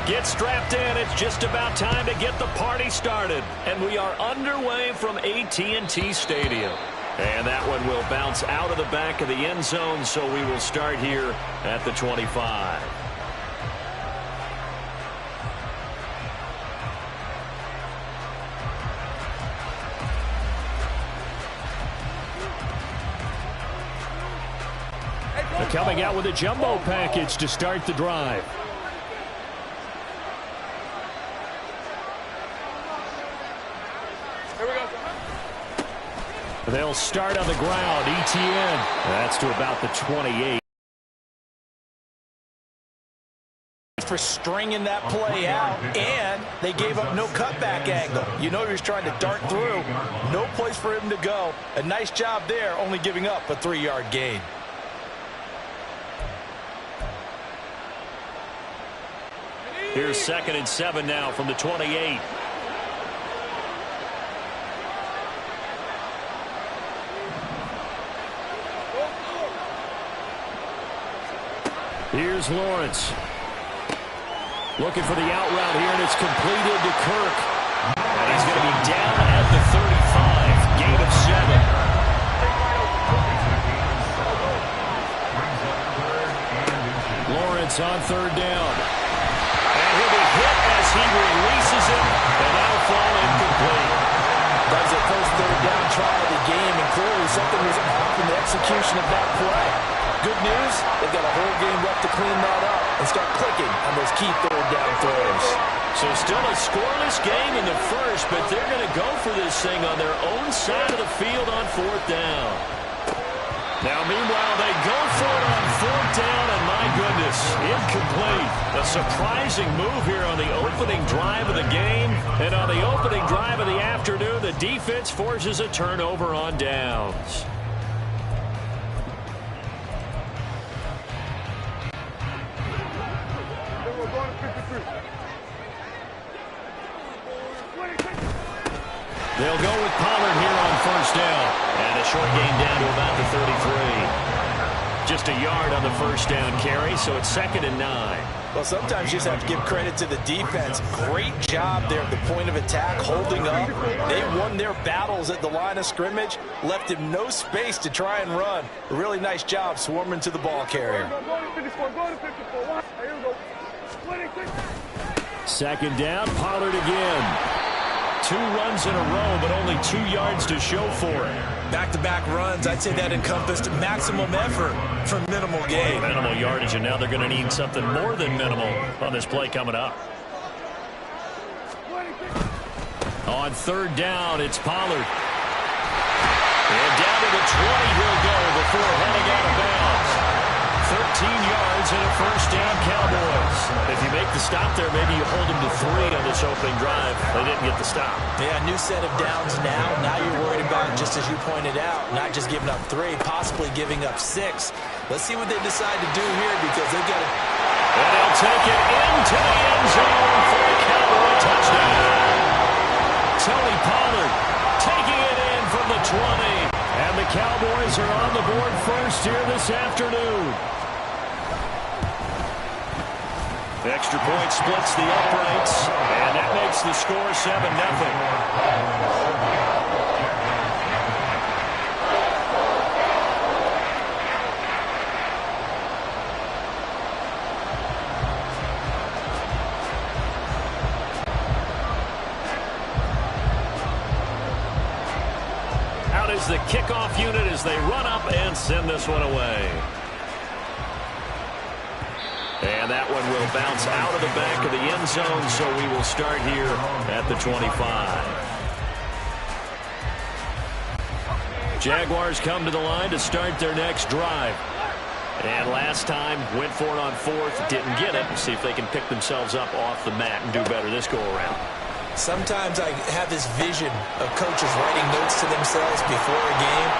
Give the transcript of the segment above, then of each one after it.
Get strapped in. It's just about time to get the party started. And we are underway from AT&T Stadium. And that one will bounce out of the back of the end zone, so we will start here at the 25. Coming out with a jumbo package to start the drive. Here we go. They'll start on the ground. ETN. That's to about the 28. For stringing that play out, and they gave up no cutback angle. You know he was trying to dart through. No place for him to go. A nice job there, only giving up a 3-yard gain. Here's 2nd and 7 now from the 28. Here's Lawrence. Looking for the out route here, and it's completed to Kirk. And he's going to be down at the 35. Gain of 7. Lawrence on 3rd down. He'll be hit as he releases it, and that'll fall incomplete. That was their first 3rd down try of the game, and clearly something was off in the execution of that play. Good news, they've got a whole game left to clean that up and start clicking on those key 3rd down throws. So still a scoreless game in the first, but they're going to go for this thing on their own side of the field on 4th down. Now, meanwhile, they go for it on 4th down, and my goodness, incomplete. A surprising move here on the opening drive of the game. And on the opening drive of the afternoon, the defense forces a turnover on downs. They'll go with Pollard here on 1st down. And a short gain down to about the 33. Just a yard on the 1st down carry, so it's 2nd and 9. Well, sometimes you just have to give credit to the defense. Great job there at the point of attack, holding up. They won their battles at the line of scrimmage, left him no space to try and run. A really nice job swarming to the ball carrier. 2nd down, Pollard again. 2 runs in a row, but only 2 yards to show for it. Back-to-back runs, I'd say that encompassed maximum effort for minimal gain. Minimal yardage, and now they're going to need something more than minimal on this play coming up. On 3rd down, it's Pollard. And down to the 20 he'll go before heading out of bounds. 13 yards and a 1st down, Cowboys. If you make the stop there, maybe you hold them to 3 on this opening drive. They didn't get the stop. Yeah, new set of downs now. Now you're worried about, just as you pointed out, not just giving up 3, possibly giving up 6. Let's see what they decide to do here, because they've got to... And they'll take it into the end zone for a Cowboy touchdown. Tony Pollard taking it in from the 20. And the Cowboys are on the board first here this afternoon. The extra point splits the uprights, and that makes the score 7-0. Out is the kickoff unit as they run up and send this one away. And that one will bounce out of the back of the end zone, so we will start here at the 25. Jaguars come to the line to start their next drive. And last time, went for it on 4th, didn't get it. See if they can pick themselves up off the mat and do better this go-around. Sometimes I have this vision of coaches writing notes to themselves before a game.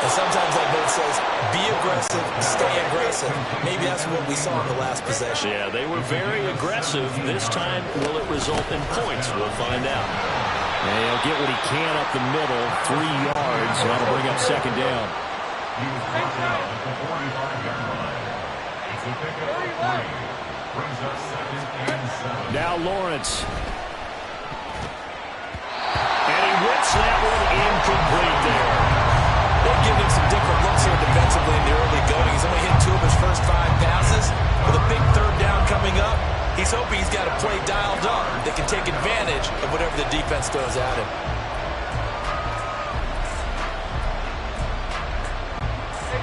And sometimes that note says, be aggressive, stay aggressive. Maybe that's what we saw in the last possession. Yeah, they were very aggressive. This time, will it result in points? We'll find out. And he'll get what he can up the middle, 3 yards. That'll bring up 2nd down. Now Lawrence. And he whips that one incomplete there. They've given him some different looks here defensively in the early going. He's only hit 2 of his first 5 passes. With a big third down coming up, he's hoping he's got a play dialed up that can take advantage of whatever the defense throws at him.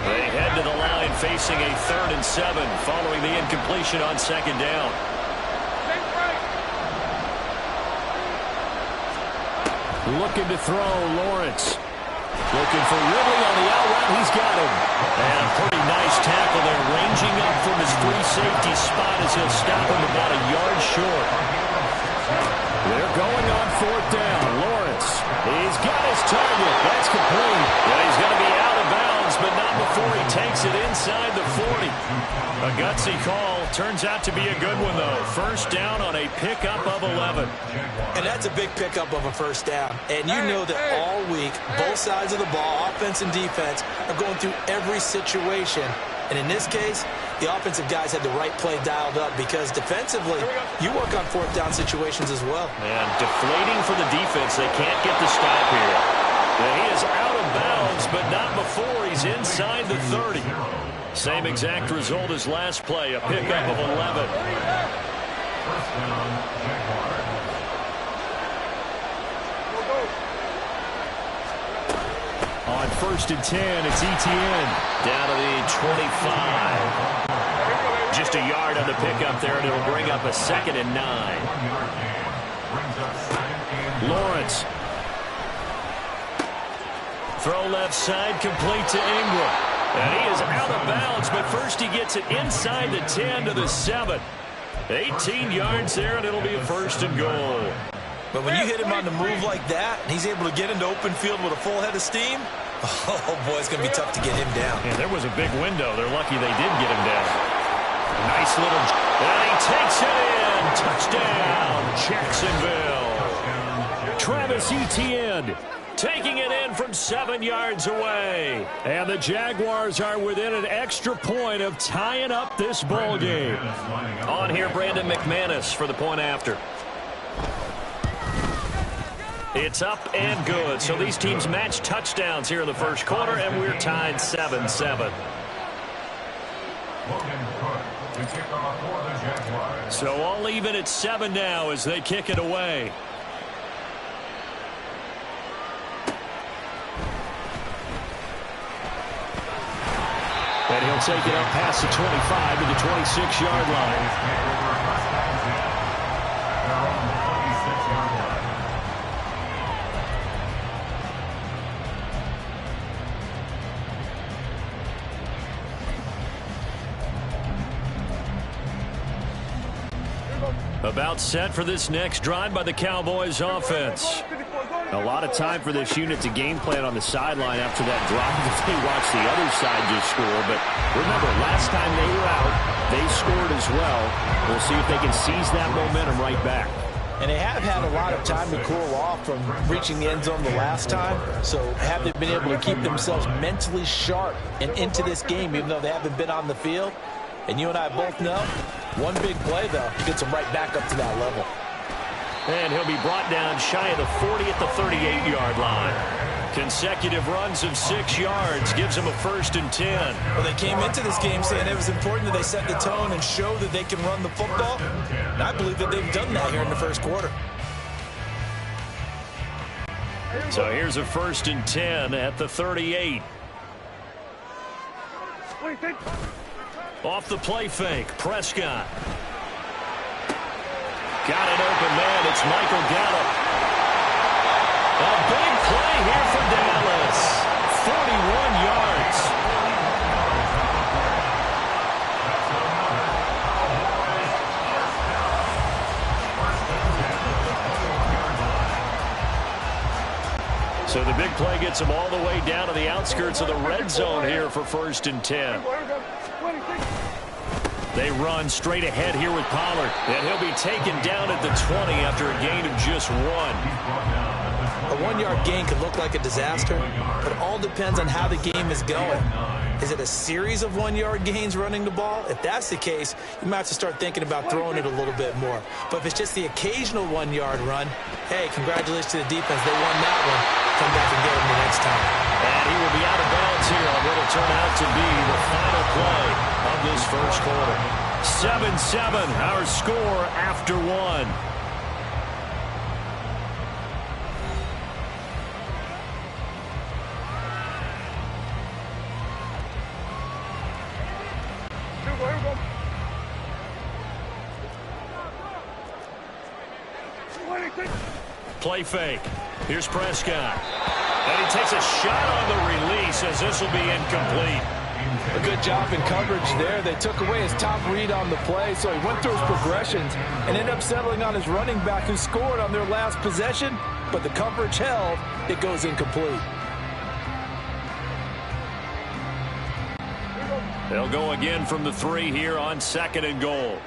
They head to the line facing a 3rd and 7 following the incompletion on 2nd down. Looking to throw, Lawrence. Looking for Ridley on the out route. He's got him. And a pretty nice tackle there, ranging up from his free safety spot as he'll stop him about a yard short. They're going on 4th down. Lawrence, he's got his target. That's complete. Yeah, he's going to be out of bounds, but not before he takes it inside the 40. A gutsy call. Turns out to be a good one, though. 1st down on a pickup of 11. And that's a big pickup of a 1st down. And you know that all week, both sides of the ball, offense and defense, are going through every situation. And in this case, the offensive guys had the right play dialed up because defensively, you work on 4th down situations as well. And deflating for the defense. They can't get the stop here. And he is out of bounds, but not before he's inside the 30. Same exact result as last play, a pickup of 11. On 1st and 10, it's Etienne. Down to the 25. Just a yard on the pickup there, and it'll bring up a 2nd and 9. Lawrence. Throw left side, complete to Ingram. And he is out of bounds, but first he gets it inside the 10 to the 7. 18 yards there, and it'll be a 1st and goal. But when you hit him on the move like that, and he's able to get into open field with a full head of steam, oh, boy, it's going to be tough to get him down. Yeah, there was a big window. They're lucky they did get him down. Nice little... And he takes it in. Touchdown, Jacksonville. Travis Etienne taking it in from 7 yards away. And the Jaguars are within an extra point of tying up this ball game. On here, Brandon McManus for the point after. It's up and good. So these teams match touchdowns here in the 1st quarter, and we're tied 7-7. So all even at 7 now as they kick it away. And he'll take it up past the 25 to the 26-yard line. About set for this next drive by the Cowboys offense. A lot of time for this unit to game plan on the sideline after that drive if they watch the other side just score. But remember, last time they were out, they scored as well. We'll see if they can seize that momentum right back. And they have had a lot of time to cool off from reaching the end zone the last time. So have they been able to keep themselves mentally sharp and into this game, even though they haven't been on the field? And you and I both know, one big play, though, gets them right back up to that level. And he'll be brought down shy of the 40 at the 38-yard line. Consecutive runs of 6 yards gives them a 1st and 10. Well, they came into this game saying it was important that they set the tone and show that they can run the football. And I believe that they've done that here in the 1st quarter. So here's a 1st and 10 at the 38. Off the play fake, Prescott. Got an open man, it's Michael Gallup. A big play here for Dallas. 41 yards. So the big play gets them all the way down to the outskirts of the red zone here for 1st and 10. They run straight ahead here with Pollard, and he'll be taken down at the 20 after a gain of just 1. A 1-yard gain could look like a disaster, but it all depends on how the game is going. Is it a series of 1-yard gains running the ball? If that's the case, you might have to start thinking about throwing it a little bit more. But if it's just the occasional 1-yard run, hey, congratulations to the defense. They won that one. Come back and get them the next time. And he will be out of bounds here on what will turn out to be the final play of this first quarter. 7-7, our score after one. Play fake. Here's Prescott. And he takes a shot on the release as this will be incomplete. A good job in coverage there. They took away his top read on the play, so he went through his progressions and ended up settling on his running back who scored on their last possession, but the coverage held. It goes incomplete. They'll go again from the 3 here on 2nd and goal.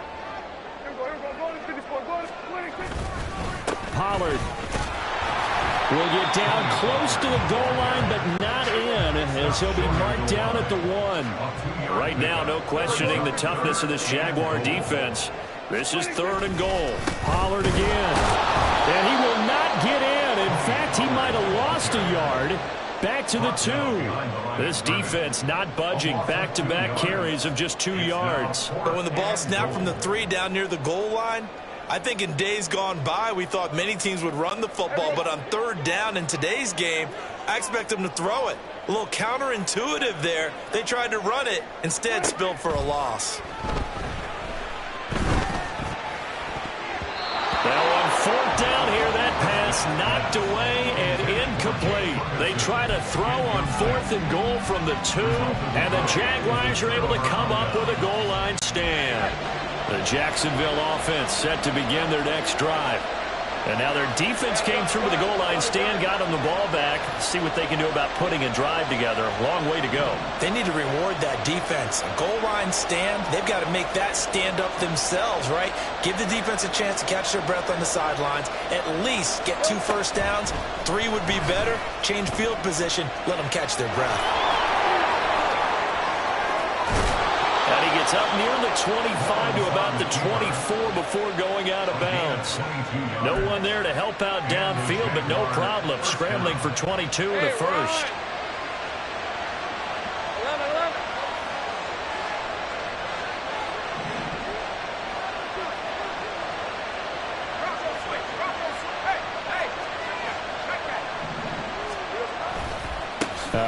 Pollard will get down close to the goal line, but not in, as he'll be marked down at the 1. Right now, no questioning the toughness of this Jaguar defense. This is 3rd and goal. Pollard again. And he will not get in. In fact, he might have lost a yard. Back to the 2. This defense not budging. Back-to-back carries of just 2 yards. But when the ball snapped from the 3 down near the goal line, I think in days gone by, we thought many teams would run the football, but on 3rd down in today's game, I expect them to throw it. A little counterintuitive there. They tried to run it, instead spilled for a loss. Now on 4th down here, that pass knocked away and incomplete. They try to throw on 4th and goal from the 2, and the Jaguars are able to come up with a goal line stand. The Jacksonville offense set to begin their next drive. And now their defense came through with a goal line stand, got them the ball back. See what they can do about putting a drive together. Long way to go. They need to reward that defense. A goal line stand, they've got to make that stand up themselves, right? Give the defense a chance to catch their breath on the sidelines. At least get 2 first downs. 3 would be better. Change field position. Let them catch their breath. Gets up near the 25 to about the 24 before going out of bounds. No one there to help out downfield, but no problem. Scrambling for 22 in the first.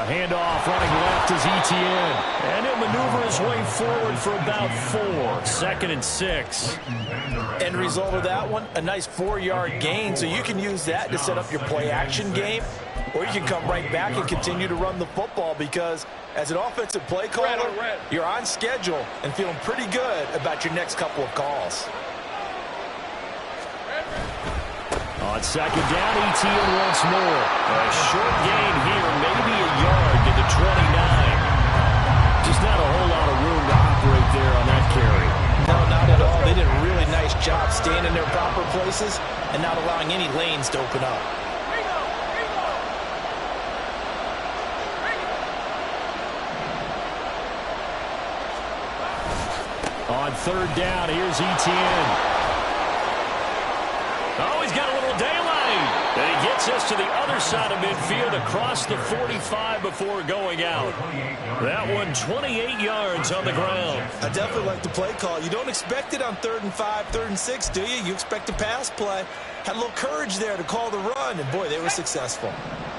Handoff running left is Etienne. And he'll maneuver his way forward for about 4. 2nd and 6. End result of that one, a nice 4-yard gain. So you can use that to set up your play-action game. Or you can come right back and continue to run the football because as an offensive play caller, you're on schedule and feeling pretty good about your next couple of calls. On 2nd down, Etienne once more. A short gain here, maybe a yard to the 29. Just not a whole lot of room to operate there on that carry. No, not at all. They did a really nice job staying in their proper places and not allowing any lanes to open up. On 3rd down, here's Etienne. Oh, he's got a little daylight. And he gets us to the other side of midfield across the 45 before going out. That one 28 yards on the ground. I definitely like the play call. You don't expect it on 3rd and 5, 3rd and 6, do you? You expect a pass play. Had a little courage there to call the run, and boy, they were successful.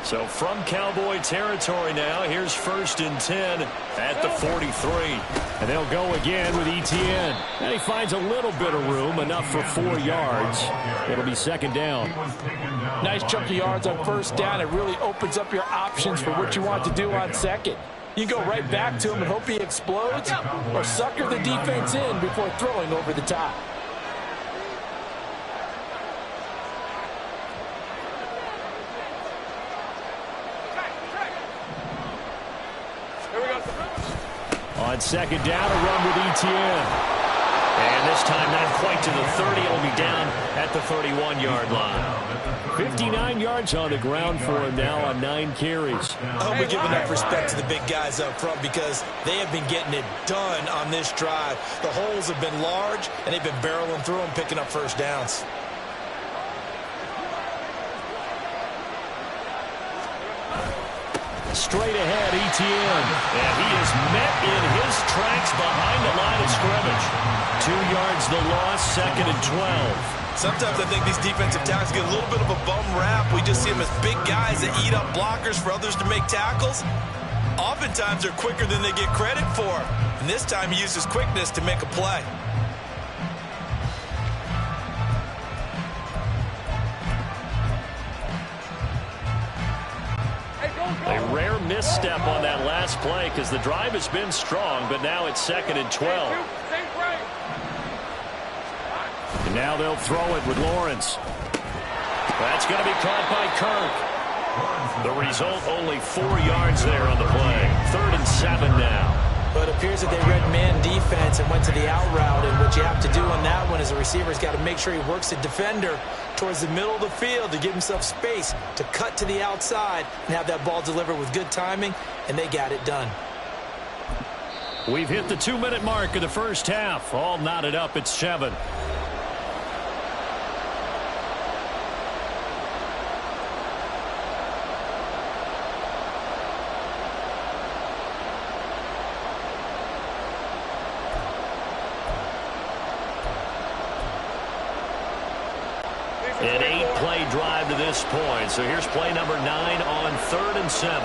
So from Cowboy territory now, here's 1st and 10 at the 43. And they'll go again with Etienne. And he finds a little bit of room, enough for 4 yards. It'll be 2nd down. Nice chunk of yards on 1st down. It really opens up your options for what you want to do on 2nd. You go right back to him and hope he explodes, or sucker the defense in before throwing over the top. On 2nd down, a run with Etienne. And this time not quite to the 30. It'll be down at the 31-yard line. 59 yards on the ground for him now on 9 carries. I hope we give enough respect to the big guys up front because they have been getting it done on this drive. The holes have been large, and they've been barreling through them, picking up first downs. Straight ahead, Etienne. And he is met in his tracks behind the line of scrimmage. 2 yards the loss, 2nd and 12. Sometimes I think these defensive tackles get a little bit of a bum rap. We just see them as big guys that eat up blockers for others to make tackles. Oftentimes they're quicker than they get credit for. And this time he uses quickness to make a play. A rare misstep on that last play because the drive has been strong, but now it's 2nd and 12. And now they'll throw it with Lawrence. That's going to be caught by Kirk. The result, only 4 yards there on the play. 3rd and 7 now. But it appears that they read man defense and went to the out route, and what you have to do on that one is a receiver's got to make sure he works the defender towards the middle of the field to give himself space to cut to the outside and have that ball delivered with good timing, and they got it done. We've hit the 2-minute mark of the first half. All knotted up at 7. An 8-play drive to this point. So here's play number 9 on 3rd and 7.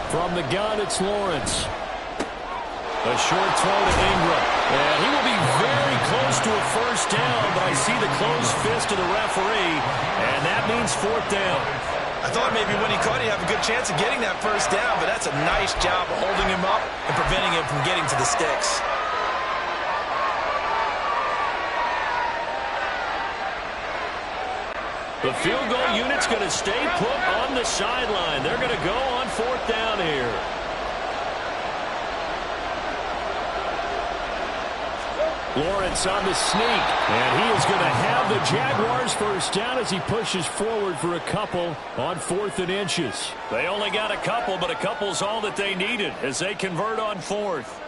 From the gun, it's Lawrence. A short throw to Ingram. And he will be very close to a first down, but I see the closed fist of the referee, and that means 4th down. I thought maybe when he caught it, he'd have a good chance of getting that first down, but that's a nice job of holding him up and preventing him from getting to the sticks. The field goal unit's going to stay put on the sideline. They're going to go on 4th down here. Lawrence on the sneak, and he is going to have the Jaguars first down as he pushes forward for a couple on 4th and inches. They only got a couple, but a couple's all that they needed as they convert on 4th.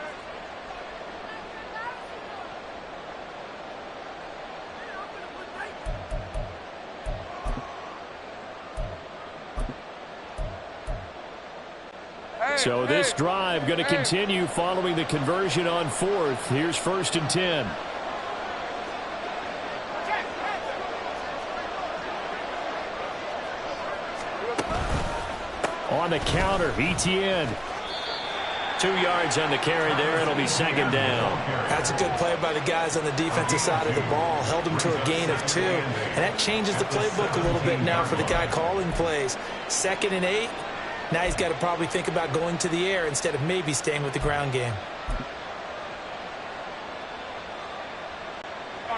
So this drive going to continue following the conversion on 4th. Here's 1st and 10. On the counter, Etienne. 2 yards on the carry there. It'll be 2nd down. That's a good play by the guys on the defensive side of the ball. Held them to a gain of 2. And that changes the playbook a little bit now for the guy calling plays. 2nd and 8. Now he's got to probably think about going to the air instead of maybe staying with the ground game.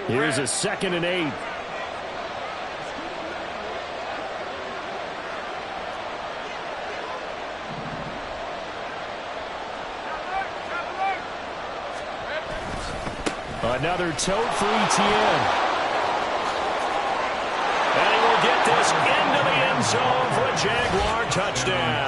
Here's a 2nd and 8. Another tote for Etienne. And he will get this into the end zone for a Jaguar touchdown.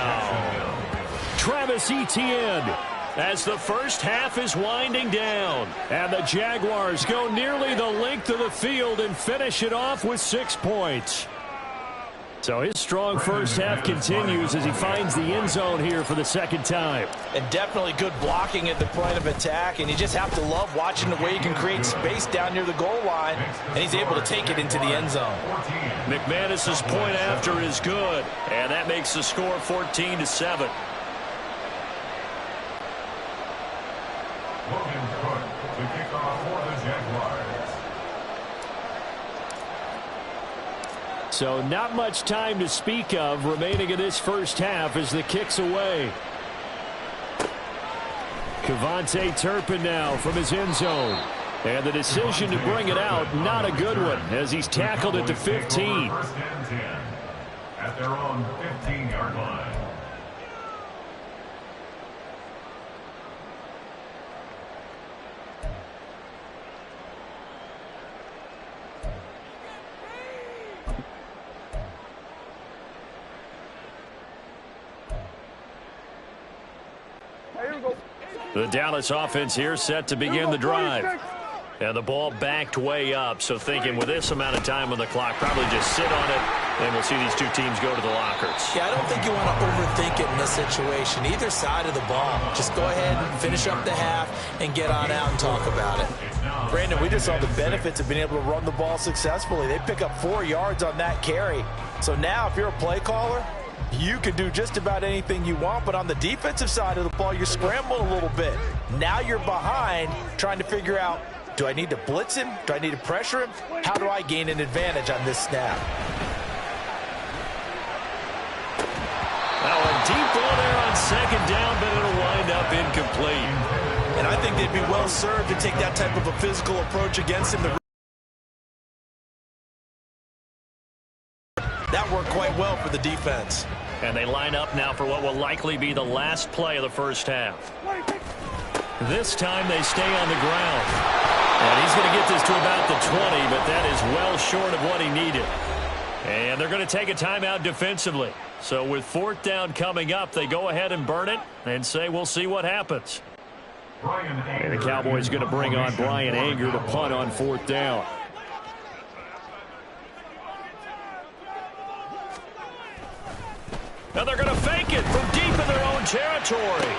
Travis Etienne as the first half is winding down. And the Jaguars go nearly the length of the field and finish it off with 6 points. So his strong first half continues as he finds the end zone here for the 2nd time. And definitely good blocking at the point of attack, and you just have to love watching the way he can create space down near the goal line, and he's able to take it into the end zone. McManus's point after is good, and that makes the score 14-7. So not much time to speak of remaining in this first half as the kick's away. Kevontae Turpin now from his end zone. And the decision to bring it out, not a good one, as he's tackled at the 15. First and 10 at their own 15-yard line. The Dallas offense here set to begin the drive. And the ball backed way up, so thinking with this amount of time on the clock, probably just sit on it, and we'll see these two teams go to the lockers. Yeah, I don't think you want to overthink it in this situation. Either side of the ball. Just go ahead and finish up the half and get on out and talk about it. Brandon, we just saw the benefits of being able to run the ball successfully. They pick up 4 yards on that carry. So now if you're a play caller, you can do just about anything you want, but on the defensive side of the ball, you're scrambling a little bit. Now you're behind trying to figure out, do I need to blitz him? Do I need to pressure him? How do I gain an advantage on this snap? Now a deep ball there on second down, but it'll wind up incomplete. And I think they'd be well served to take that type of a physical approach against him. That worked quite well for the defense. And they line up now for what will likely be the last play of the first half. This time they stay on the ground. And he's going to get this to about the 20, but that is well short of what he needed. And they're going to take a timeout defensively. So with fourth down coming up, they go ahead and burn it and say we'll see what happens. And the Cowboys going to bring on Brian Anger to punt on fourth down. Now they're going to fake it from deep in their own territory.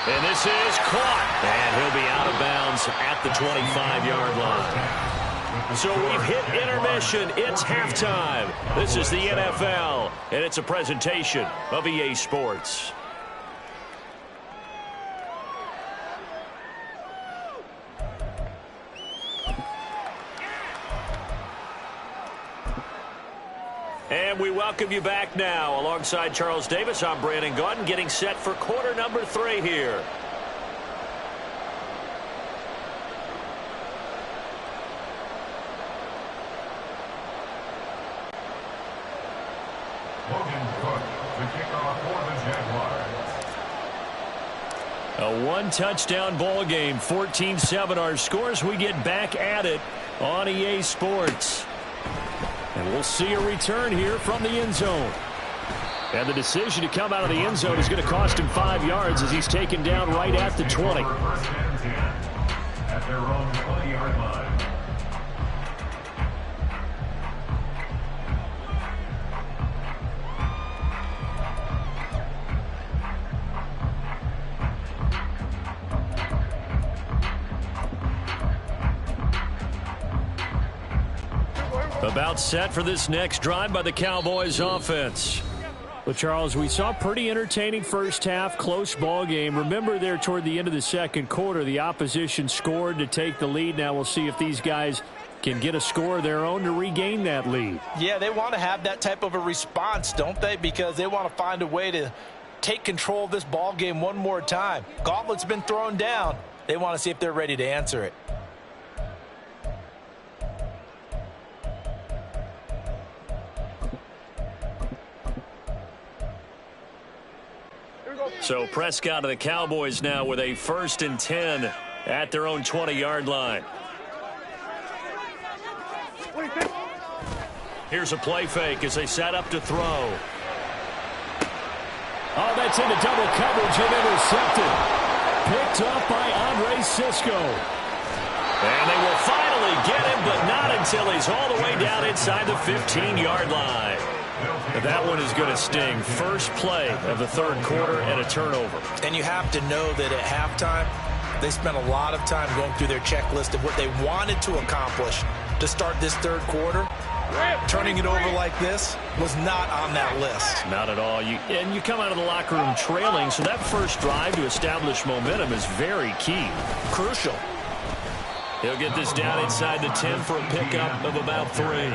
And this is caught. And he'll be out of bounds at the 25-yard line. So we've hit intermission. It's halftime. This is the NFL, and it's a presentation of EA Sports. And we welcome you back now. Alongside Charles Davis, I'm Brandon Gaudin, getting set for quarter number 3 here. Logan Cook, the kickoff for the Jaguars. A one-touchdown ball game, 14-7 our scores. We get back at it on EA Sports. And we'll see a return here from the end zone. And the decision to come out of the end zone is going to cost him 5 yards as he's taken down right at the 20. First and 10 at their own 20-yard line. About set for this next drive by the Cowboys offense. Well, Charles, we saw a pretty entertaining first half, close ball game. Remember there toward the end of the second quarter, the opposition scored to take the lead. Now we'll see if these guys can get a score of their own to regain that lead. Yeah, they want to have that type of a response, don't they? Because they want to find a way to take control of this ball game one more time. Gauntlet's been thrown down. They want to see if they're ready to answer it. So Prescott of the Cowboys now with a 1st and 10 at their own 20-yard line. Here's a play fake as they set up to throw. Oh, that's into double coverage and intercepted. Picked up by Andre Sisco. And they will finally get him, but not until he's all the way down inside the 15-yard line. That one is going to sting. First play of the third quarter and a turnover. And you have to know that at halftime, they spent a lot of time going through their checklist of what they wanted to accomplish to start this third quarter. Turning it over like this was not on that list. Not at all. And you come out of the locker room trailing, so that first drive to establish momentum is very key. Crucial. He'll get this down inside the 10 for a pickup of about 3.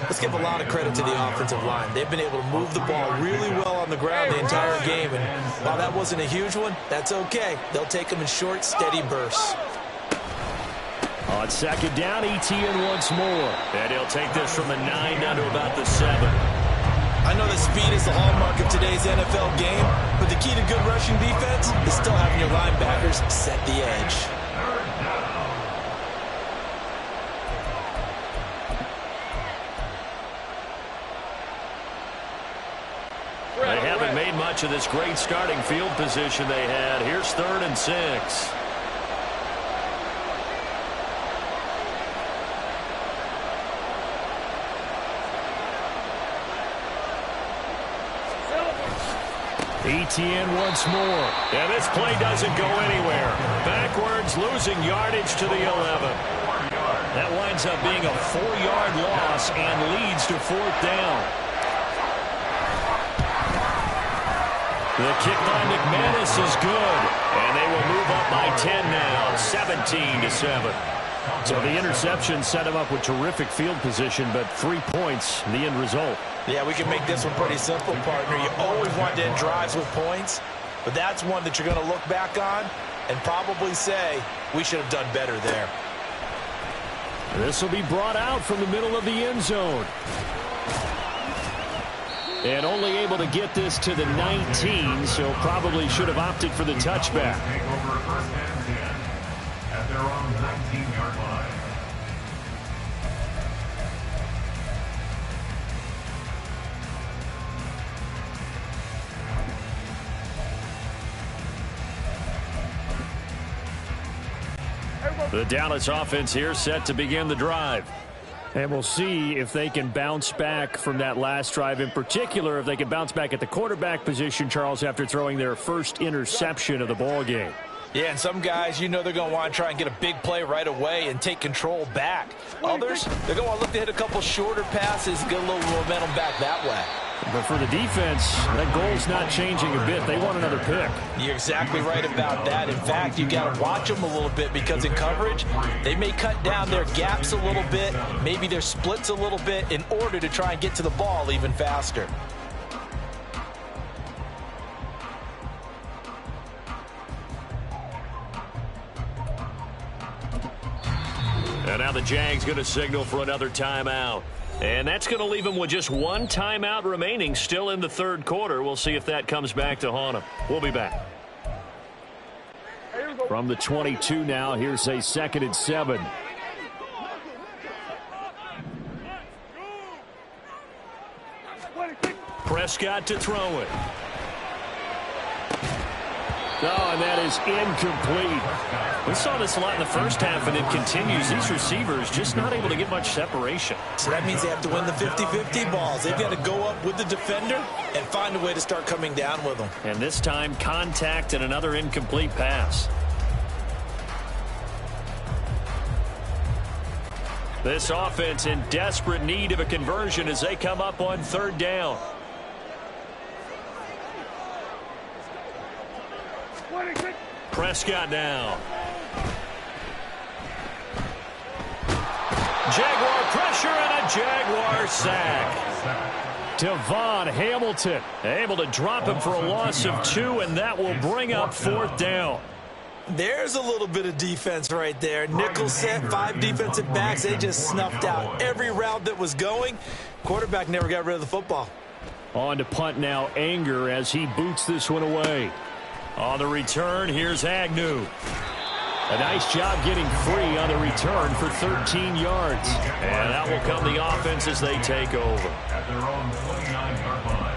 Let's give a lot of credit to the offensive line. They've been able to move the ball really well on the ground the entire game. And while that wasn't a huge one, that's okay. They'll take them in short, steady bursts. On second down, ETN once more. And he'll take this from the 9 down to about the 7. I know that speed is the hallmark of today's NFL game, but the key to good rushing defense is still having your linebackers set the edge. They haven't made much of this great starting field position they had. Here's 3rd and 6. ETN once more. And this play doesn't go anywhere. Backwards, losing yardage to the 11. That winds up being a 4-yard loss and leads to 4th down. The kick by McManus is good. And they will move up by 10 now, 17-7. So the interception set him up with terrific field position, but 3 points, the end result. Yeah, we can make this one pretty simple, partner. You always want to end drives with points, but that's one that you're going to look back on and probably say, we should have done better there. This will be brought out from the middle of the end zone. And only able to get this to the 19, so probably should have opted for the touchback. Take over 1st and 10 at their own 19-yard line. The Dallas offense here set to begin the drive. And we'll see if they can bounce back from that last drive. In particular, if they can bounce back at the quarterback position, Charles, after throwing their first interception of the ball game. Yeah, and some guys, you know they're going to want to try and get a big play right away and take control back. Others, they're going to want to look to hit a couple shorter passes, get a little momentum back that way. But for the defense, that goal's not changing a bit. They want another pick. You're exactly right about that. In fact, you got to watch them a little bit because in coverage, they may cut down their gaps a little bit, maybe their splits a little bit in order to try and get to the ball even faster. And now the Jags going to signal for another timeout. And that's going to leave them with just 1 timeout remaining still in the 3rd quarter. We'll see if that comes back to haunt them. We'll be back. From the 22 now, here's a 2nd and 7. Prescott to throw it. Oh, and that is incomplete. We saw this a lot in the first half, and it continues. These receivers just not able to get much separation. So that means they have to win the 50-50 balls. They've got to go up with the defender and find a way to start coming down with them. And this time, contact and another incomplete pass. This offense in desperate need of a conversion as they come up on 3rd down. Prescott now. Jaguar pressure and a Jaguar sack. Devon Hamilton able to drop him for a loss of 2, and that will bring up 4th down. There's a little bit of defense right there. Nickel set, 5 defensive backs. They just snuffed out every route that was going. Quarterback never got rid of the football. On to punt now, Anger, as he boots this one away. On the return, here's Agnew. A nice job getting free on the return for 13 yards. And that will come the offense as they take over. At their own 29-yard line.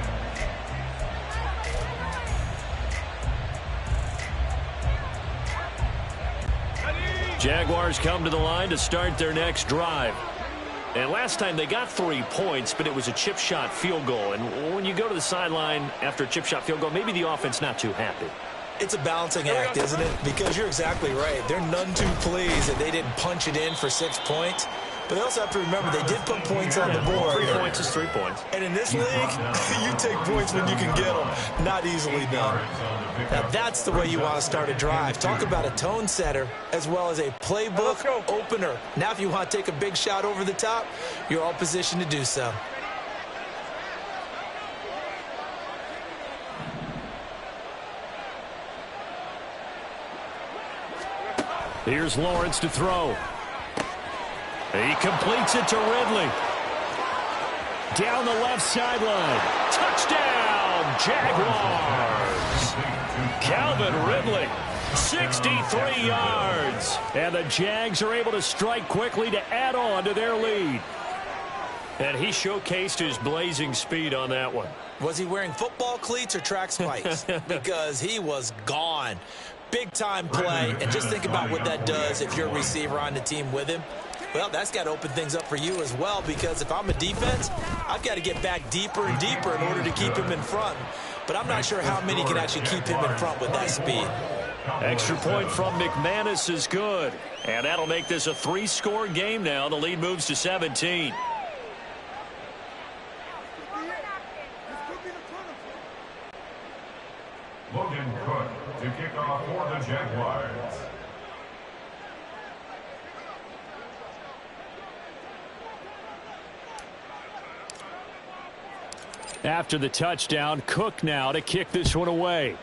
Jaguars come to the line to start their next drive. And last time they got 3 points, but it was a chip shot field goal. And when you go to the sideline after a chip shot field goal, maybe the offense not too happy. It's a balancing act, isn't it? Because you're exactly right. They're none too pleased that they didn't punch it in for 6 points. But they also have to remember they did put points on the board. 3 points is 3 points. And in this league, you take points when you can get them. Not easily done. Now that's the way you want to start a drive. Talk about a tone setter as well as a playbook opener. Now if you want to take a big shot over the top, you're all positioned to do so. Here's Lawrence to throw. He completes it to Ridley. Down the left sideline. Touchdown, Jaguars. Calvin Ridley, 63 yards. And the Jags are able to strike quickly to add on to their lead. And he showcased his blazing speed on that one. Was he wearing football cleats or track spikes? Because he was gone. Big-time play. And just think about what that does if you're a receiver on the team with him. Well, that's got to open things up for you as well, because if I'm a defense, I've got to get back deeper and deeper in order to keep him in front. But I'm not sure how many can actually keep him in front with that speed. Extra point from McManus is good. And that'll make this a 3-score game now. The lead moves to 17. Logan Cook to kick off for the Jaguars. After the touchdown, Cook now to kick this one away.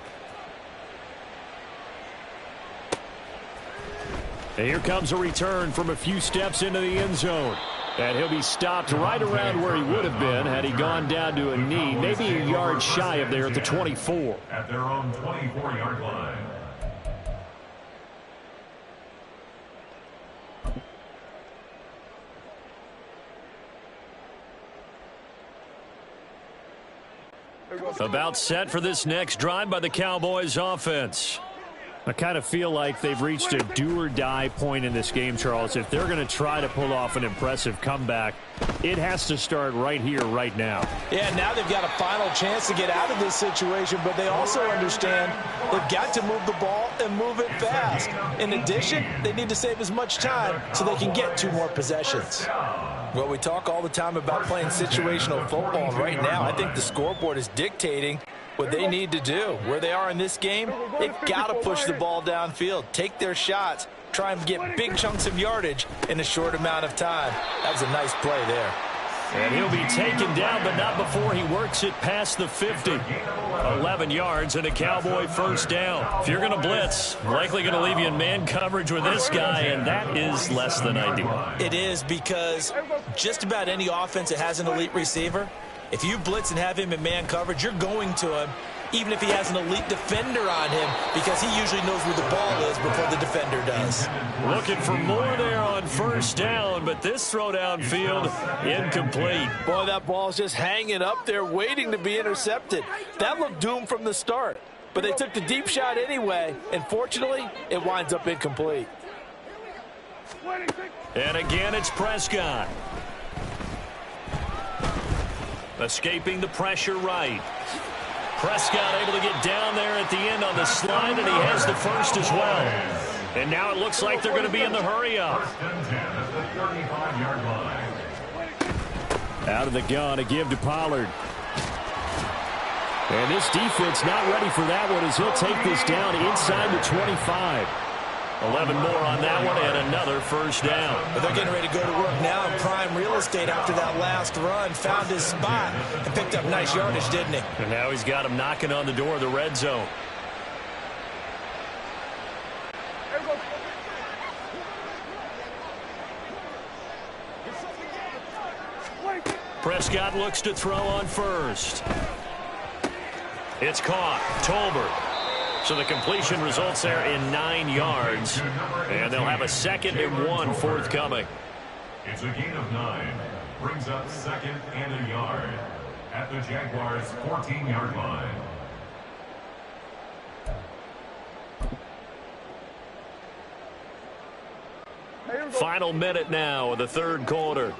And here comes a return from a few steps into the end zone. And he'll be stopped right around where he would have been had he gone down to a knee, maybe a yard shy of there at the 24. At their own 24-yard line. About set for this next drive by the Cowboys offense. I kind of feel like they've reached a do-or-die point in this game, Charles. If they're going to try to pull off an impressive comeback, it has to start right here, right now. Yeah, now they've got a final chance to get out of this situation, but they also understand they've got to move the ball and move it fast. In addition, they need to save as much time so they can get 2 more possessions. Well, we talk all the time about playing situational football, and right now I think the scoreboard is dictating what they need to do. Where they are in this game, they've got to push the ball downfield, take their shots, try and get big chunks of yardage in a short amount of time. That was a nice play there. And he'll be taken down, but not before he works it past the 50. 11 yards and a Cowboy first down. If you're going to blitz, likely going to leave you in man coverage with this guy, and that is less than ideal. It is, because just about any offense that has an elite receiver, if you blitz and have him in man coverage, you're going to him, even if he has an elite defender on him, because he usually knows where the ball is before the defender does. Looking for more there on first down, but this throw downfield incomplete. Boy, that ball's just hanging up there waiting to be intercepted. That looked doomed from the start, but they took the deep shot anyway, and fortunately, it winds up incomplete. And again, it's Prescott. Escaping the pressure right. Prescott able to get down there at the end on the slide, and he has the first as well. And now it looks like they're going to be in the hurry-up. Out of the gun to give to Pollard. And this defense not ready for that one as he'll take this down inside the 25. 11 more on that one and another first down. But they're getting ready to go to work now in prime real estate after that last run. Found his spot and picked up nice yardage, didn't he? And now he's got him knocking on the door of the red zone. Prescott looks to throw on first. It's caught. Tolbert. So the completion results there in 9 yards. And they'll have a 2nd and 1 forthcoming. It's a gain of 9. Brings up 2nd and a yard at the Jaguars' 14-yard line. Final minute now of the third quarter.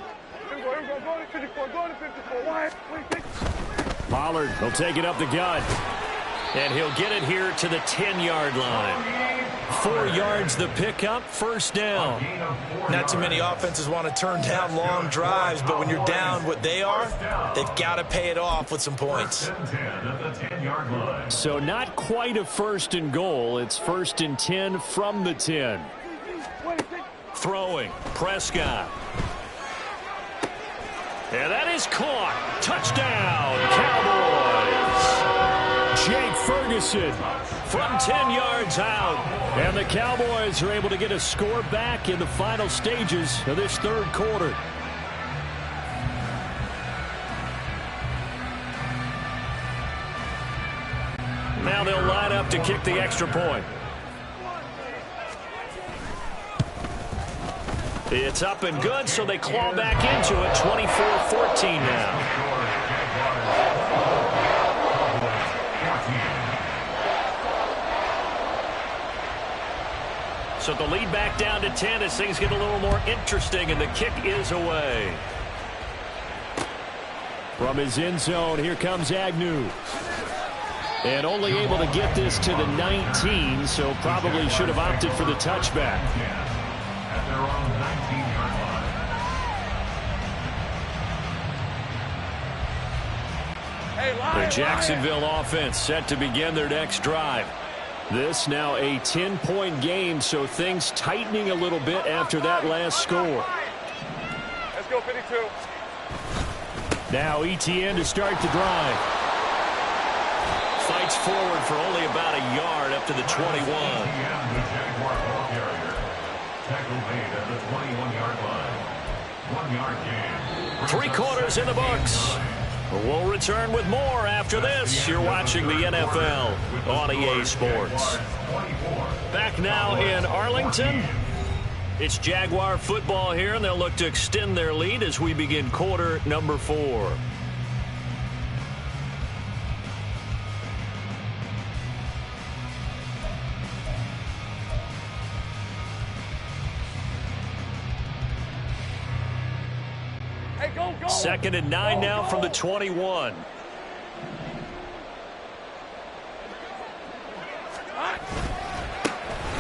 Pollard will take it up the gut. And he'll get it here to the 10-yard line. 4 yards the pickup, first down. Not too many offenses want to turn down long drives, but when you're down what they are, they've got to pay it off with some points. So not quite a 1st and goal. It's 1st and 10 from the 10. Throwing, Prescott. And that is caught. Touchdown, Cowboys. Jake Ferguson, from 10 yards out. And the Cowboys are able to get a score back in the final stages of this third quarter. Now they'll line up to kick the extra point. It's up and good, so they claw back into it. 24-14 now. So the lead back down to 10 as things get a little more interesting, and the kick is away. From his end zone, here comes Agnew. And only able to get this to the 19, so probably should have opted for the touchback. At their own 19-yard line. The Jacksonville offense set to begin their next drive. This now a 10-point game, so things tightening a little bit after that last score. Let's go, 52. Now ETN to start the drive. Fights forward for only about a yard up to the 21. The Jaguar ball carrier. Tackle made at the 21-yard line. 1 yard gain. 3 quarters in the books. We'll return with more after this. You're watching the NFL on EA Sports. Back now in Arlington. It's Jaguar football here, and they'll look to extend their lead as we begin quarter number 4. Hey, go. 2nd and 9 now from the 21.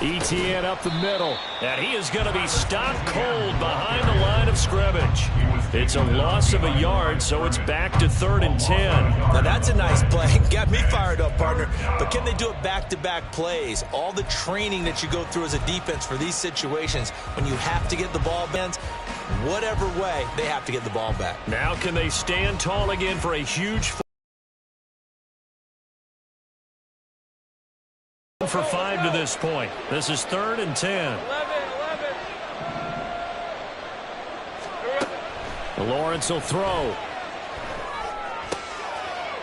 ETN up the middle, and he is going to be stopped cold behind the line of scrimmage. It's a loss of a yard, so it's back to 3rd and 10. Now that's a nice play. Got me fired up, partner. But can they do it back-to-back plays? All the training that you go through as a defense for these situations, when you have to get the ball bent, whatever way, they have to get the ball back. Now can they stand tall again for a huge for 5 to this point? This is 3rd and 10. 11. Lawrence will throw.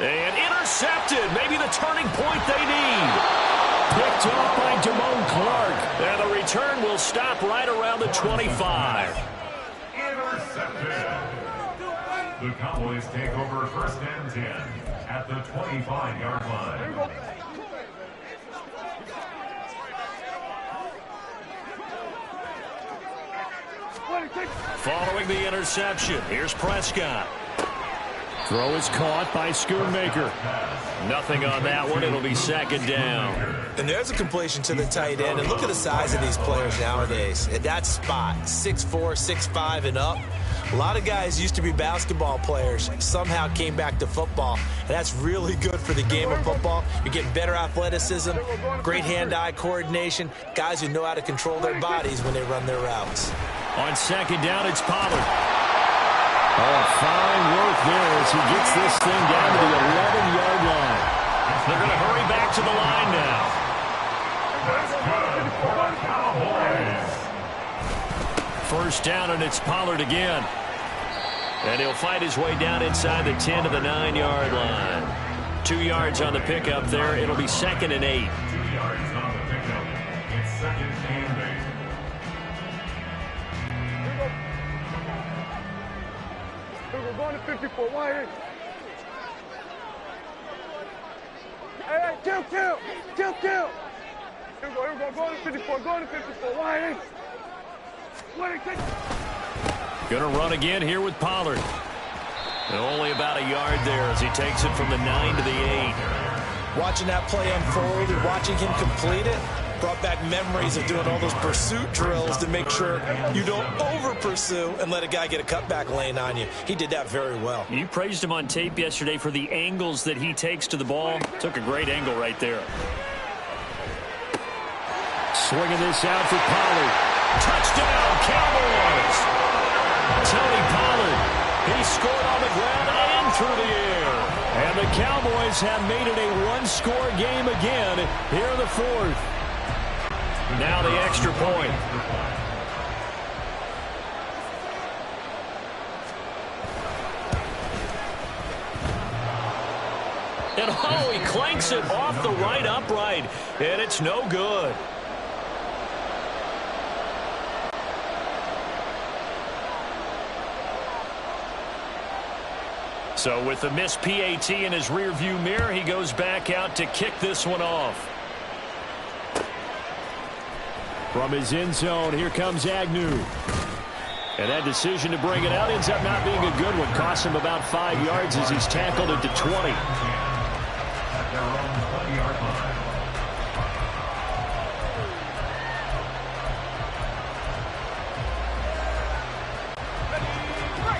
And intercepted. Maybe the turning point they need. Picked off by Damone Clark. And the return will stop right around the 25. Intercepted. The Cowboys take over 1st and 10 at the 25-yard line. Following the interception, here's Prescott. Throw is caught by Schoonmaker. Nothing on that one. It'll be 2nd down. And there's a completion to the tight end. And look at the size of these players nowadays. At that spot, 6'4", 6'5", and up. A lot of guys used to be basketball players, somehow came back to football. And that's really good for the game of football. You're getting better athleticism, great hand-eye coordination, guys who know how to control their bodies when they run their routes. On 2nd down, it's Pollard. Oh, fine work there as he gets this thing down to the 11-yard line. They're going to hurry back to the line now. That's good for Cowboys. 1st down, and it's Pollard again. And he'll fight his way down inside the 10 to the 9-yard line. 2 yards on the pickup there. It'll be 2nd and 8. 2 yards on the pickup. It's 2nd and 8. We're going to 54. Why? Hey, kill. Here we go. Go to 54. Go to 54. Why? Gonna run again here with Pollard. And only about a yard there as he takes it from the 9 to the 8. Watching that play unfold and watching him complete it brought back memories of doing all those pursuit drills to make sure you don't over-pursue and let a guy get a cutback lane on you. He did that very well. You praised him on tape yesterday for the angles that he takes to the ball. Took a great angle right there. Swinging this out for Pollard. Touchdown, Cowboys! Tony Pollard. He scored on the ground and one through the air. And the Cowboys have made it a one-score game again here in the fourth. Now the extra point. And oh, he clanks it off the right upright, and it's no good. So with the missed PAT in his rearview mirror, he goes back out to kick this one off. From his end zone, here comes Agnew. And that decision to bring it out ends up not being a good one. Costs him about 5 yards as he's tackled at the 20.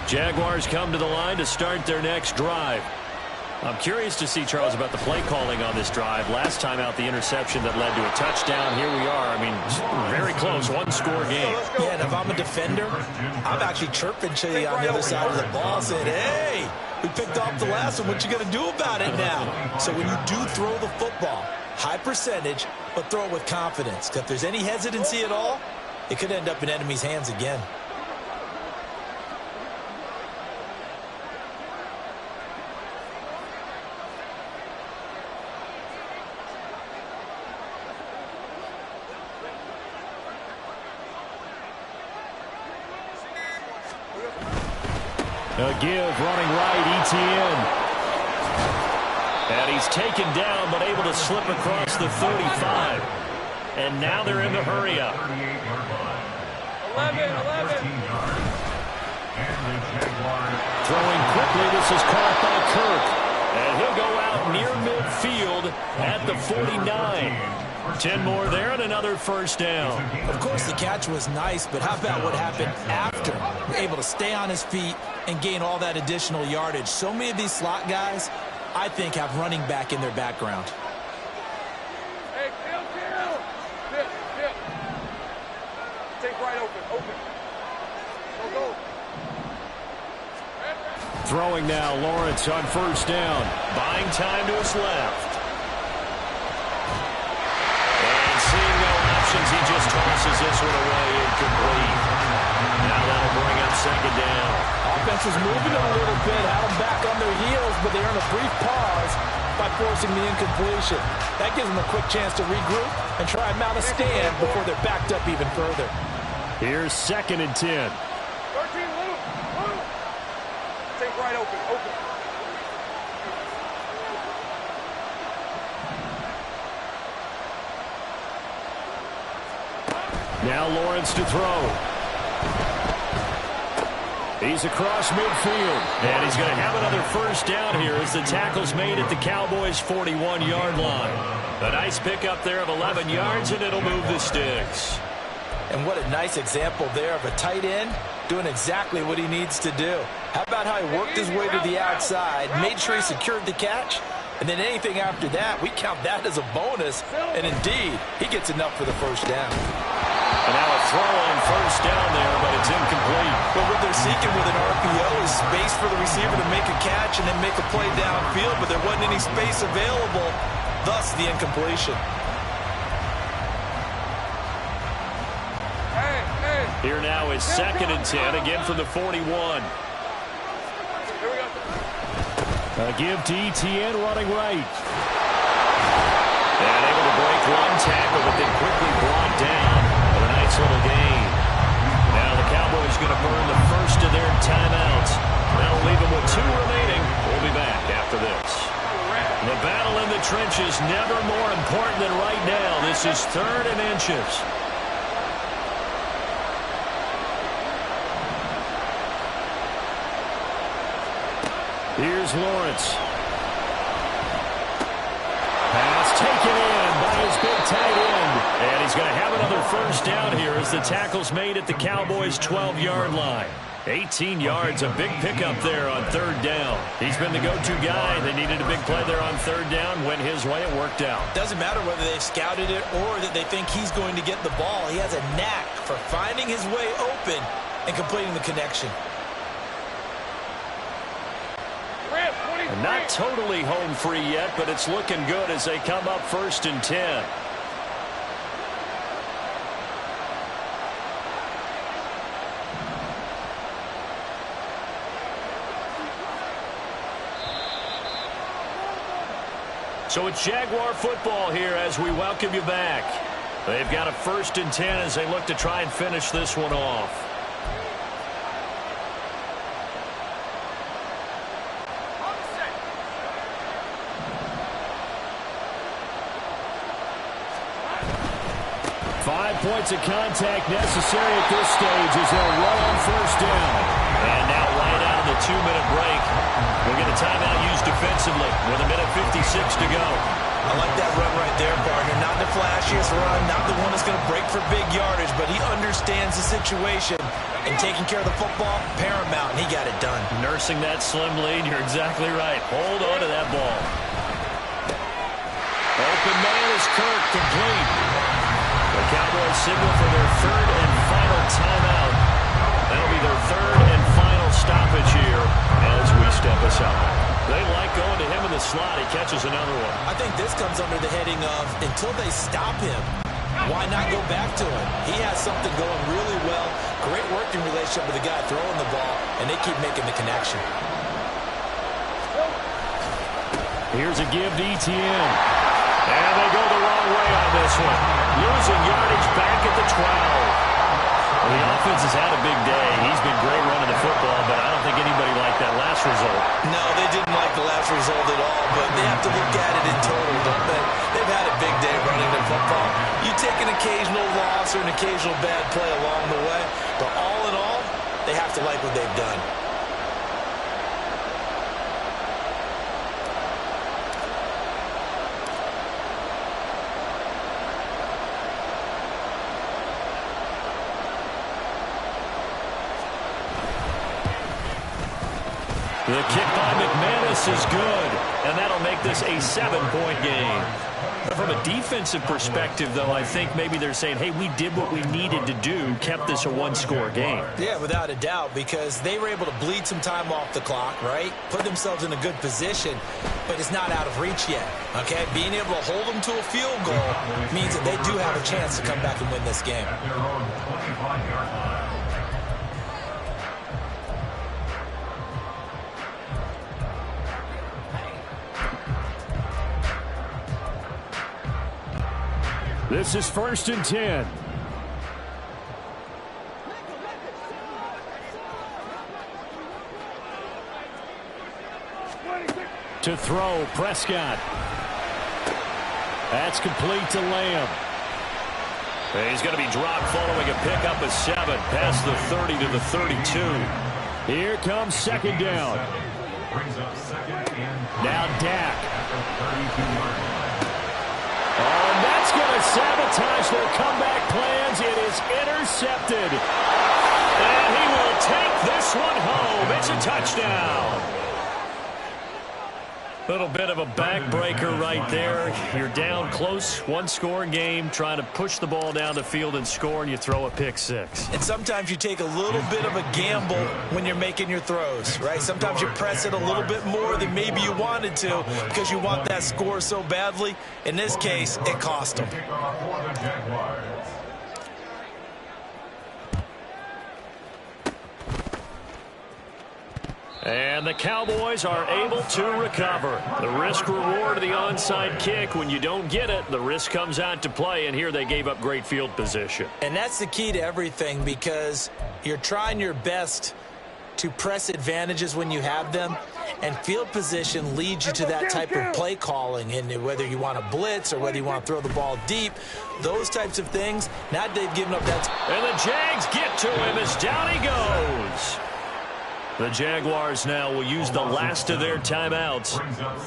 Jaguars come to the line to start their next drive. I'm curious to see, Charles, about the play calling on this drive. Last time out, the interception that led to a touchdown. Here we are. I mean, very close, one-score game. Yeah, and if I'm a defender, I'm actually chirping to you on the other side of the ball, saying, hey, we picked off the last one. What you going to do about it now? So when you do throw the football, high percentage, but throw it with confidence. Because if there's any hesitancy at all, it could end up in enemy's hands again. A give, running right, ETN. And he's taken down, but able to slip across the 35. And now they're in the hurry up. 11. Throwing quickly, this is caught by Kirk. And he'll go out near midfield at the 49. 10 more there and another first down. Of course, the catch was nice, but how about what happened after? Able to stay on his feet and gain all that additional yardage. So many of these slot guys, I think, have running back in their background. Hey, kill. Dip. Take right open. Go. Throwing now, Lawrence on first down. Buying time to his left. Seeing no options, he just tosses this one away, incomplete. Now that'll bring up second down. Offense was moving a little bit, had them back on their heels, but they earn a brief pause by forcing the incompletion. That gives them a quick chance to regroup and try and mount a stand before they're backed up even further. Here's 2nd and 10. 13, Luke. Take right open. Now Lawrence to throw. He's across midfield. And he's going to have another first down here as the tackle's made at the Cowboys' 41-yard line. A nice pickup there of 11 yards, and it'll move the sticks. And what a nice example there of a tight end doing exactly what he needs to do. How about how he worked his way to the outside, made sure he secured the catch, and then anything after that, we count that as a bonus. And indeed, he gets enough for the first down. And now a throw on first down there, but it's incomplete. But what they're seeking with an RPO is space for the receiver to make a catch and then make a play downfield, but there wasn't any space available, thus the incompletion. Here now is 2nd and 10, again from the 41. A give to ETN running right. And able to break one tackle, but then quickly brought down with a nice little gain. Now the Cowboys going to burn the first of their timeouts. That'll leave them with 2 remaining. We'll be back after this. The battle in the trenches, never more important than right now. This is 3rd and inches. Here's Lawrence. Pass taken in by his big tight end. And he's going to have another first down here as the tackle's made at the Cowboys' 12-yard line. 18 yards, a big pickup there on 3rd down. He's been the go-to guy. They needed a big play there on 3rd down. Went his way, it worked out. Doesn't matter whether they've scouted it or that they think he's going to get the ball. He has a knack for finding his way open and completing the connection. Not totally home free yet, but it's looking good as they come up 1st and 10. So it's Jaguar football here as we welcome you back. They've got a 1st and 10 as they look to try and finish this one off. Points of contact necessary at this stage as they'll run on 1st down. And now right out of the 2-minute break, we'll get a timeout used defensively with 1:56 to go. I like that run right there, partner. Not the flashiest run, not the one that's going to break for big yardage, but he understands the situation. And taking care of the football, paramount, and he got it done. Nursing that slim lead, you're exactly right. Hold on to that ball. Open man is Kirk, complete. The Cowboys signal for their 3rd and final timeout. That'll be their 3rd and final stoppage here as we step aside. They like going to him in the slot. He catches another one. I think this comes under the heading of until they stop him, why not go back to him? He has something going really well. Great working relationship with the guy throwing the ball, and they keep making the connection. Here's a give to ETN. And they go the wrong way on this one. Losing yardage back at the 12. The offense has had a big day. He's been great running the football, but I don't think anybody liked that last result. No, they didn't like the last result at all, but they have to look at it in total, don't they? They've had a big day running the football. You take an occasional loss or an occasional bad play along the way, but all in all, they have to like what they've done. The kick by McManus is good, and that'll make this a 7-point game. From a defensive perspective, though, I think maybe they're saying, hey, we did what we needed to do, kept this a 1-score game. Yeah, without a doubt, because they were able to bleed some time off the clock, right? Put themselves in a good position, but it's not out of reach yet, okay? Being able to hold them to a field goal means that they do have a chance to come back and win this game. At their own 25-yard line. This is 1st and 10. To throw, Prescott. That's complete to Lamb. He's going to be dropped following a pickup of 7 past the 30 to the 32. Here comes 2nd down. Brings up 2nd and Now Dak. at the 32-yard line. Oh, and that's going to sabotage their comeback plans. It is intercepted. And he will take this one home. It's a touchdown. Little bit of a backbreaker right there. You're down close, 1-score game, trying to push the ball down the field and score, and you throw a pick-6. And sometimes you take a little bit of a gamble when you're making your throws, right? Sometimes you press it a little bit more than maybe you wanted to because you want that score so badly. In this case, it cost them. Kickoff for the Jaguars. And the Cowboys are able to recover. The risk-reward of the onside kick, when you don't get it, the risk comes out to play, and here they gave up great field position. And that's the key to everything because you're trying your best to press advantages when you have them, and field position leads you to that type of play calling, and whether you want to blitz or whether you want to throw the ball deep, those types of things, now they've given up that. And the Jags get to him as down he goes. The Jaguars now will use the last of their timeouts.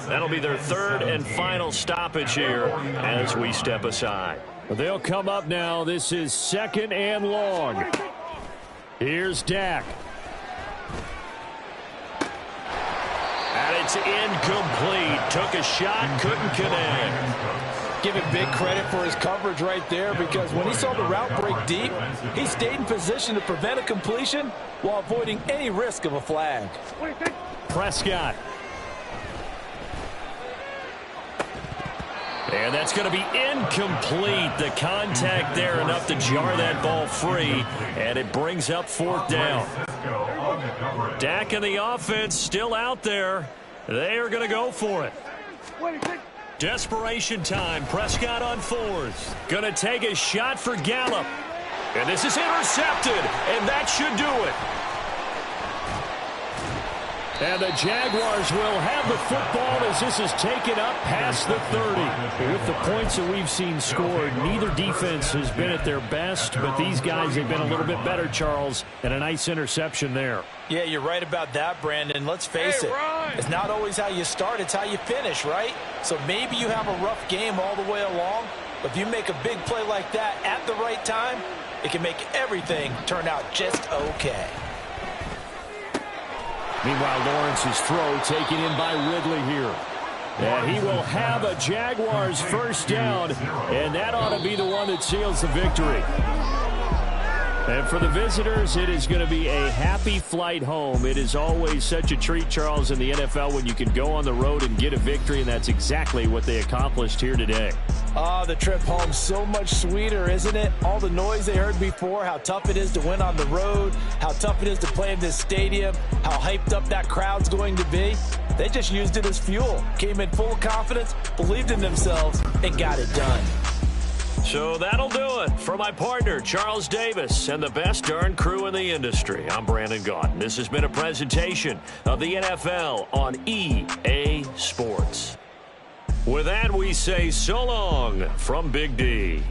That'll be their 3rd and final stoppage here as we step aside. They'll come up now. This is 2nd and long. Here's Dak. And it's incomplete. Took a shot, couldn't connect. Give him big credit for his coverage right there because when he saw the route break deep, he stayed in position to prevent a completion while avoiding any risk of a flag. Prescott. And that's going to be incomplete. The contact there enough to jar that ball free, and it brings up 4th down. Dak and the offense still out there. They are going to go for it. Desperation time. Prescott on 4th. Going to take a shot for Gallup. And this is intercepted, and that should do it. And the Jaguars will have the football as this is taken up past the 30. With the points that we've seen scored, neither defense has been at their best, but these guys have been a little bit better, Charles, and a nice interception there. Yeah, you're right about that, Brandon. Let's face it, it's not always how you start, it's how you finish, right? So maybe you have a rough game all the way along, but if you make a big play like that at the right time, it can make everything turn out just okay. Meanwhile, Lawrence's throw taken in by Ridley here. And he will have a Jaguars first down, and that ought to be the one that seals the victory. And for the visitors, it is going to be a happy flight home. It is always such a treat, Charles, in the NFL when you can go on the road and get a victory, and that's exactly what they accomplished here today. The trip home so much sweeter, isn't it? All the noise they heard before, how tough it is to win on the road, how tough it is to play in this stadium, how hyped up that crowd's going to be. They just used it as fuel, came in full confidence, believed in themselves, and got it done. So that'll do it for my partner, Charles Davis, and the best darn crew in the industry. I'm Brandon Gaudin. This has been a presentation of the NFL on EA Sports. With that, we say so long from Big D.